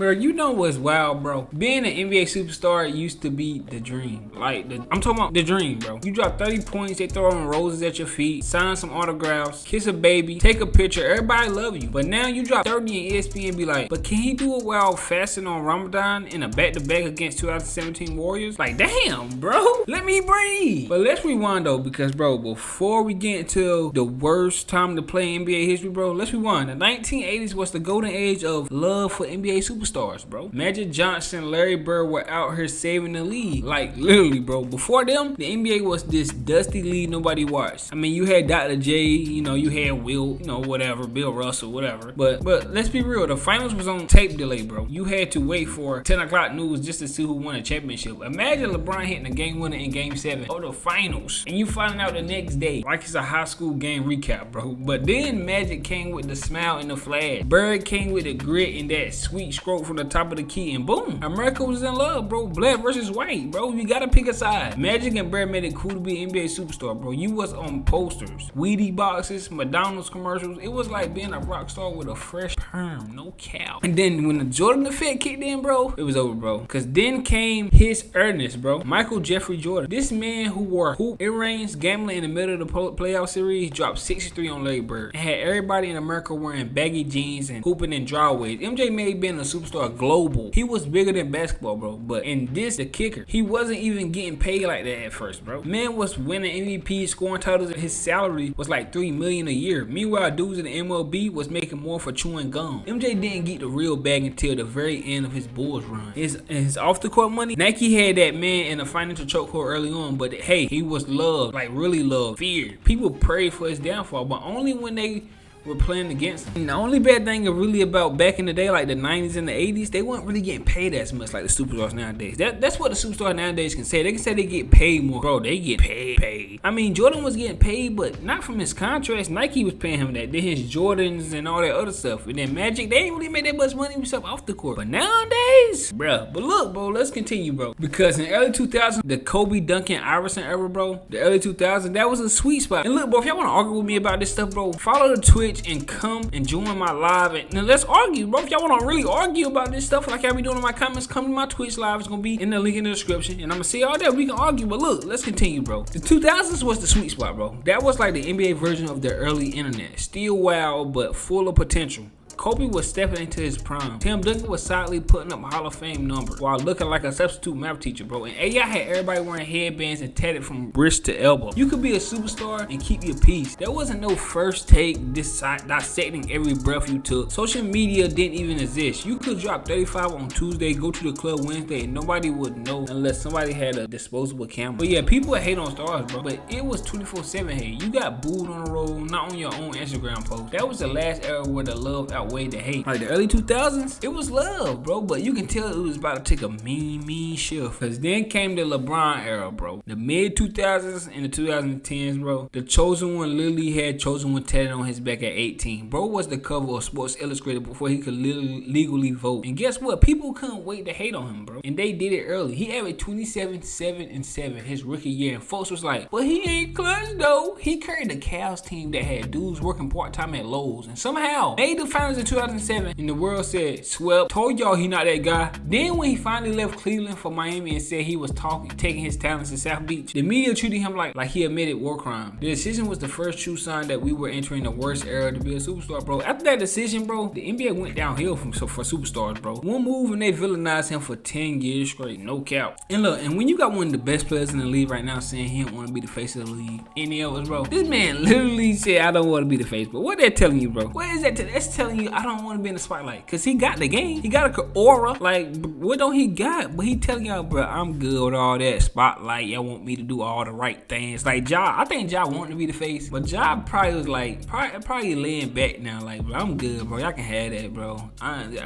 Bro, you know what's wild, bro? Being an NBA superstar used to be the dream. I'm talking about the dream, bro. You drop 30 points, they throw on roses at your feet, sign some autographs, kiss a baby, take a picture, everybody love you. But now you drop 30 in ESPN and be like, but can he do it while fasting on Ramadan in a back-to-back against 2017 Warriors? Like, damn, bro. Let me breathe. But let's rewind, though, because, bro, before we get into the worst time to play NBA history, bro, let's rewind. The 1980s was the golden age of love for NBA superstars, bro. Magic Johnson, Larry Bird were out here saving the league. Like, literally, bro. Before them, the NBA was this dusty league nobody watched. I mean, you had Dr. J, you had Will, whatever, Bill Russell, whatever. But let's be real. The finals was on tape delay, bro. You had to wait for 10 o'clock news just to see who won a championship. Imagine LeBron hitting a game winner in game 7 of the finals, and you finding out the next day like it's a high school game recap, bro. But then Magic came with the smile and the flash. Bird came with the grit and that sweet stroke from the top of the key, and boom, America was in love, bro. Black versus white, bro. You gotta pick a side. Magic and Bird made it cool to be an NBA superstar, bro. You was on posters, Wheaties boxes, McDonald's commercials. It was like being a rock star with a fresh perm, no cow. And then when the Jordan effect kicked in, bro, it was over, bro. Cause then came his earnest, bro. Michael Jeffrey Jordan. This man who wore hoop earrings, gambling in the middle of the playoff series, dropped 63 on Larry Bird. And had everybody in America wearing baggy jeans and hooping in drawways. MJ made being a superstar global. He was bigger than basketball, bro. But in this, the kicker, he wasn't even getting paid like that at first, bro. Man was winning MVP, scoring titles, and his salary was like $3 million a year. Meanwhile, dudes in the MLB was making more for chewing gum. MJ didn't get the real bag until the very end of his Bulls run. His off the court money, Nike had that man in a financial chokehold early on, but hey, he was loved, like really loved, feared. People prayed for his downfall, but only when they were playing against him. And the only bad thing really about back in the day, like the 90s and the 80s, they weren't really getting paid as much like the superstars nowadays. That's what the superstars nowadays can say. They can say they get paid more. Bro, they get paid. I mean, Jordan was getting paid, but not from his contracts. Nike was paying him that. Then his Jordans and all that other stuff. And then Magic, they ain't really made that much money himself off the court. But nowadays, bro. But look, bro, let's continue, bro. Because in the early 2000s, the Kobe, Duncan, Iverson era, bro, the early 2000s, that was a sweet spot. And look, bro, if y'all want to argue with me about this stuff, bro, follow the Twitch and come and join my live, and now let's argue, bro. If y'all want to really argue about this stuff like I be doing in my comments, come to my Twitch live. It's gonna be in the link in the description, and I'm gonna see all that. We can argue, but look, let's continue, bro. The 2000s was the sweet spot, bro. That was like the NBA version of the early internet. Still wild, but full of potential. Kobe was stepping into his prime. Tim Duncan was solidly putting up Hall of Fame numbers while looking like a substitute math teacher, bro. And AI had everybody wearing headbands and tatted from wrist to elbow. You could be a superstar and keep your peace. There wasn't no first take dissecting every breath you took. Social media didn't even exist. You could drop 35 on Tuesday, go to the club Wednesday, and nobody would know unless somebody had a disposable camera. But yeah, people hate on stars, bro. But it was 24/7 hate. You got booed on the road, not on your own Instagram post. That was the last era where the love outweighed the hate. Like the early 2000s, it was love, bro, but you can tell it was about to take a mean shift. Cause then came the LeBron era, bro. The mid 2000s and the 2010s, bro. The Chosen One literally had Chosen One tatted on his back at 18. Bro was the cover of Sports Illustrated before he could legally vote. And guess what? People couldn't wait to hate on him, bro. And they did it early. He averaged 27, 7, and 7 his rookie year, and folks was like, but he ain't clutch though. He carried the Cavs team that had dudes working part-time at Lowe's and somehow made the finals in 2007, and the world said, swept, told y'all he not that guy. Then when he finally left Cleveland for Miami and said he was taking his talents to South Beach, the media treated him like he admitted war crime. The decision was the first true sign that we were entering the worst era to be a superstar, bro. After that decision, bro, the NBA went downhill for superstars, bro. One move and they villainized him for 10 years straight, no cap. And look, and when you got one of the best players in the league right now saying he don't want to be the face of the league, any of us, bro, this man literally said, I don't want to be the face. But what they're telling you, bro? What is that? That's telling you I don't want to be in the spotlight. Cause he got the game. He got a aura. Like, what don't he got? But he telling y'all, bro, I'm good with all that spotlight. Y'all want me to do all the right things. Like Ja, I think Ja wanted to be the face. But Ja probably was like, probably laying back now. Like, bro, I'm good, bro. Y'all can have that, bro.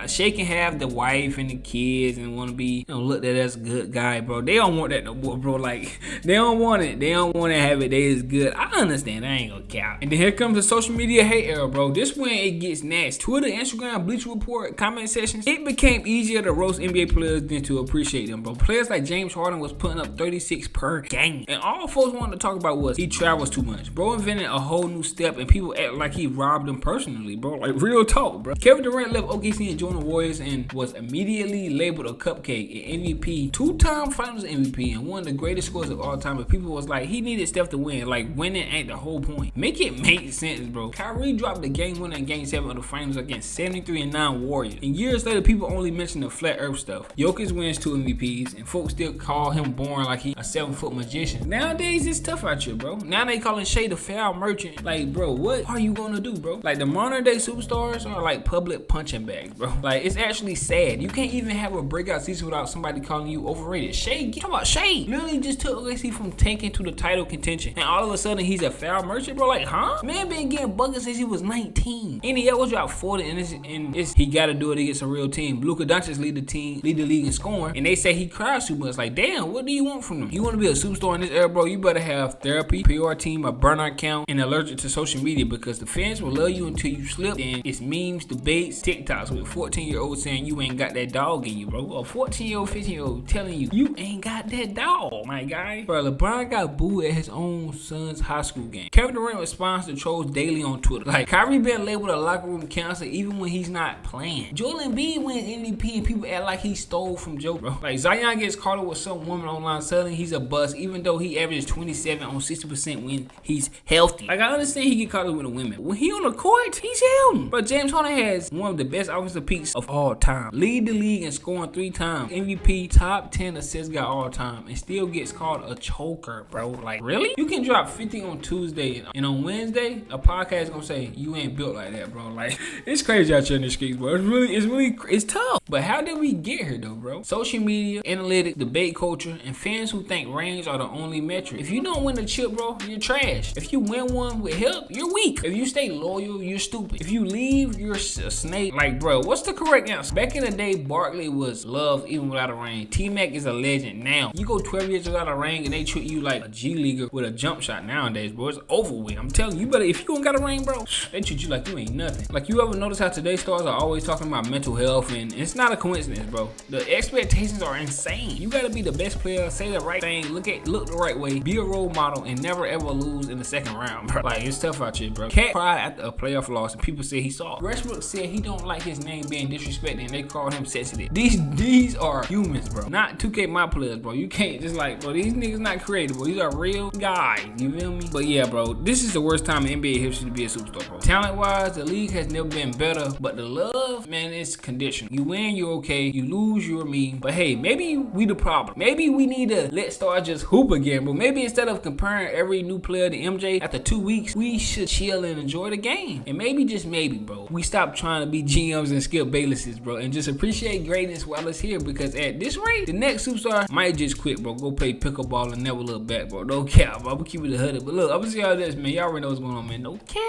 Shay can have the wife and the kids and want to be, looked at as a good guy, bro. They don't want that no more, bro. Like, they don't want it. They don't want to have it. They is good. I understand. I ain't gonna count. And then here comes the social media hate era, bro. This when it gets nasty. Twitter, Instagram, Bleacher Report, comment sections, it became easier to roast NBA players than to appreciate them, bro. Players like James Harden was putting up 36 per game, and all folks wanted to talk about was he travels too much. Bro invented a whole new step, and people act like he robbed them personally, bro. Like, real talk, bro. Kevin Durant left OKC and joined the Warriors and was immediately labeled a cupcake, an MVP, two-time Finals MVP, and one of the greatest scorers of all time. But people was like, he needed Steph to win. Like, winning ain't the whole point. Make it make sense, bro. Kyrie dropped the game winner in Game 7 of the Finals against 73-9 Warriors. And years later, people only mention the flat earth stuff. Jokic wins 2 MVPs, and folks still call him boring like he a 7-foot magician. Nowadays, it's tough out here, bro. Now they calling Shai the foul merchant. Like, bro, what are you gonna do, bro? Like, the modern day superstars are like public punching bags, bro. Like, it's actually sad. You can't even have a breakout season without somebody calling you overrated. Shai, talk about Shai. Literally just took OKC from tanking to the title contention, and all of a sudden he's a foul merchant, bro. Like, huh? Man been getting buckets since he was 19, and he ever dropped 40, and he got to do it against a real team. Luka Dončić lead the league in scoring, and they say he cries too much. Like, damn, what do you want from him? You want to be a superstar in this era, bro? You better have therapy, PR team, a burner account, and allergic to social media, because the fans will love you until you slip. And it's memes, debates, TikToks with 14-year-olds saying you ain't got that dog in you, bro. A 14-year-old, 15-year-old telling you ain't got that dog, my guy. Bro, LeBron got booed at his own son's high school game. Kevin Durant responds to trolls daily on Twitter. Like, Kyrie been labeled a locker room cancer even when he's not playing. Joel Embiid wins MVP and people act like he stole from Joe, bro. Like, Zion gets caught up with some woman online suddenly he's a bust, even though he averages 27 on 60% when he's healthy. Like, I understand he get caught up with the women. When he on the court, he's him. But James Harden has one of the best offensive peaks of all time. Lead the league in scoring 3 times. MVP, top 10 assist guy all time, and still gets called a choker, bro. Like, really? You can drop 50 on Tuesday, and on Wednesday, a podcast gonna say you ain't built like that, bro. Like, it's crazy out here in the streets, bro. It's tough. But how did we get here, though, bro? Social media, analytics, debate culture, and fans who think rings are the only metric. If you don't win the chip, bro, you're trash. If you win one with help, you're weak. If you stay loyal, you're stupid. If you leave, you're a snake. Like, bro, what's the correct answer? Back in the day, Barkley was loved even without a ring. T-Mac is a legend now. You go 12 years without a ring, and they treat you like a G-leaguer with a jump shot nowadays, bro. It's over with. I'm telling you, better, if you don't got a ring, bro, they treat you like you ain't nothing. Like, you ever notice how today's stars are always talking about mental health, and it's not a coincidence, bro. The expectations are insane. You gotta be the best player, say the right thing, look the right way, be a role model, and never ever lose in the second round, bro. Like, it's tough out here, bro. Cat cried after a playoff loss, and people say he saw it. Westbrook said he don't like his name being disrespected, and they called him sensitive. These are humans, bro. Not 2K my players, bro. You can't just like, bro, these niggas not creative, bro. These are real guys. You feel me? But yeah, bro, this is the worst time in NBA history to be a superstar, bro. Talent-wise, the league has never been better, but the love, man, it's conditional. You win, you're okay. You lose, you're mean. But hey, maybe we the problem. Maybe we need to let stars just hoop again, bro. Maybe instead of comparing every new player to MJ after 2 weeks, we should chill and enjoy the game. And maybe, just maybe, bro, we stop trying to be GMs and Skip Baylesses, bro, and just appreciate greatness while it's here, because at this rate, the next superstar might just quit, bro. Go play pickleball and never look back, bro. No cap, bro. I'm gonna keep it 100. But look, I'm gonna see how this, man. Y'all already know what's going on, man. No cap.